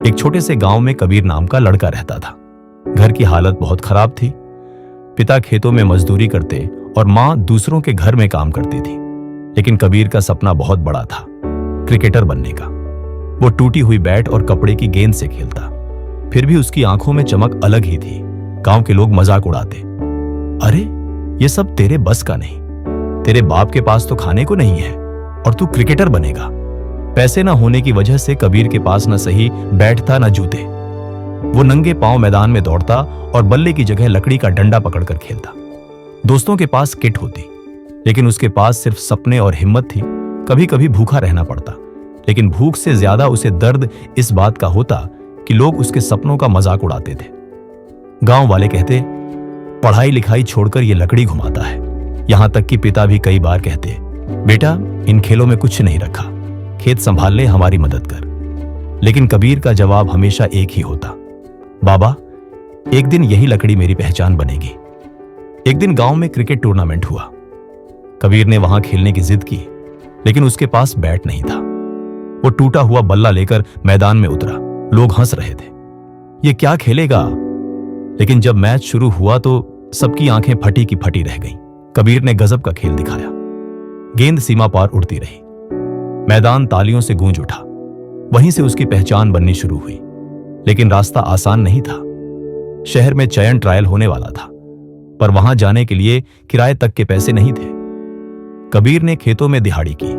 एक छोटे से गांव में कबीर नाम का लड़का रहता था। घर की हालत बहुत खराब थी। पिता खेतों में मजदूरी करते और मां दूसरों के घर में काम करती थी। लेकिन कबीर का सपना बहुत बड़ा था, क्रिकेटर बनने का। वो टूटी हुई बैट और कपड़े की गेंद से खेलता, फिर भी उसकी आंखों में चमक अलग ही थी। गांव के लोग मजाक उड़ाते, अरे ये सब तेरे बस का नहीं, तेरे बाप के पास तो खाने को नहीं है और तू क्रिकेटर बनेगा। पैसे ना होने की वजह से कबीर के पास न सही बैट था न जूते। वो नंगे पांव मैदान में दौड़ता और बल्ले की जगह लकड़ी का डंडा पकड़कर खेलता। दोस्तों के पास किट होती, लेकिन उसके पास सिर्फ सपने और हिम्मत थी। कभी कभी भूखा रहना पड़ता, लेकिन भूख से ज्यादा उसे दर्द इस बात का होता कि लोग उसके सपनों का मजाक उड़ाते थे। गांव वाले कहते, पढ़ाई लिखाई छोड़कर ये लकड़ी घुमाता है। यहां तक कि पिता भी कई बार कहते, बेटा इन खेलों में कुछ नहीं रखा, खेत संभाल ले, हमारी मदद कर। लेकिन कबीर का जवाब हमेशा एक ही होता, बाबा एक दिन यही लकड़ी मेरी पहचान बनेगी। एक दिन गांव में क्रिकेट टूर्नामेंट हुआ। कबीर ने वहां खेलने की जिद की, लेकिन उसके पास बैट नहीं था। वो टूटा हुआ बल्ला लेकर मैदान में उतरा। लोग हंस रहे थे, ये क्या खेलेगा। लेकिन जब मैच शुरू हुआ तो सबकी आंखें फटी की फटी रह गईं। कबीर ने गजब का खेल दिखाया। गेंद सीमा पार उड़ती रही, मैदान तालियों से गूंज उठा। वहीं से उसकी पहचान बननी शुरू हुई। लेकिन रास्ता आसान नहीं था। शहर में चयन ट्रायल होने वाला था, पर वहां जाने के लिए किराए तक के पैसे नहीं थे। कबीर ने खेतों में दिहाड़ी की,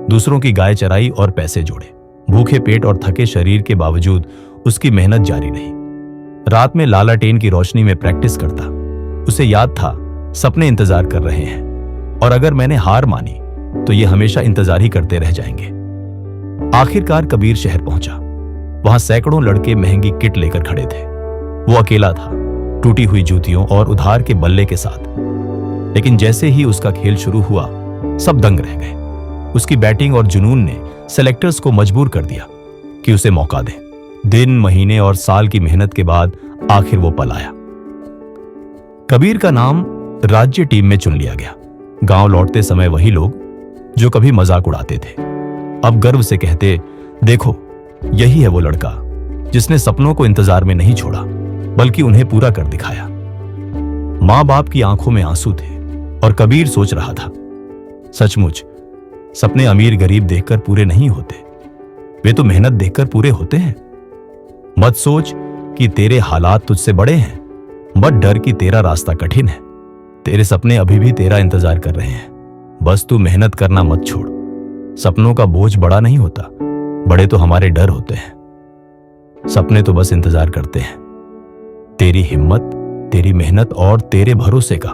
दूसरों की गाय चराई और पैसे जोड़े। भूखे पेट और थके शरीर के बावजूद उसकी मेहनत जारी रही। रात में लालाटेन की रोशनी में प्रैक्टिस करता। उसे याद था, सपने इंतजार कर रहे हैं और अगर मैंने हार मानी तो ये हमेशा इंतजार ही करते रह जाएंगे। आखिरकार कबीर शहर पहुंचा। वहां सैकड़ों लड़के महंगी किट लेकर खड़े थे। वो अकेला था, टूटी हुई जूतियों और उधार के बल्ले के साथ। लेकिन जैसे ही उसका खेल शुरू हुआ, सब दंग रह गए। उसकी बैटिंग और जुनून ने सेलेक्टर्स को मजबूर कर दिया कि उसे मौका दें। दिन, महीने और साल की मेहनत के बाद आखिर वो पल आया। कबीर का नाम राज्य टीम में चुन लिया गया। गांव लौटते समय वही लोग जो कभी मजाक उड़ाते थे, अब गर्व से कहते, देखो यही है वो लड़का जिसने सपनों को इंतजार में नहीं छोड़ा, बल्कि उन्हें पूरा कर दिखाया। मां बाप की आंखों में आंसू थे और कबीर सोच रहा था, सचमुच सपने अमीर गरीब देखकर पूरे नहीं होते, वे तो मेहनत देखकर पूरे होते हैं। मत सोच कि तेरे हालात तुझसे बड़े हैं, मत डर कि तेरा रास्ता कठिन है। तेरे सपने अभी भी तेरा इंतजार कर रहे हैं, बस तू मेहनत करना मत छोड़। सपनों का बोझ बड़ा नहीं होता, बड़े तो हमारे डर होते हैं। सपने तो बस इंतजार करते हैं तेरी हिम्मत, तेरी मेहनत और तेरे भरोसे का।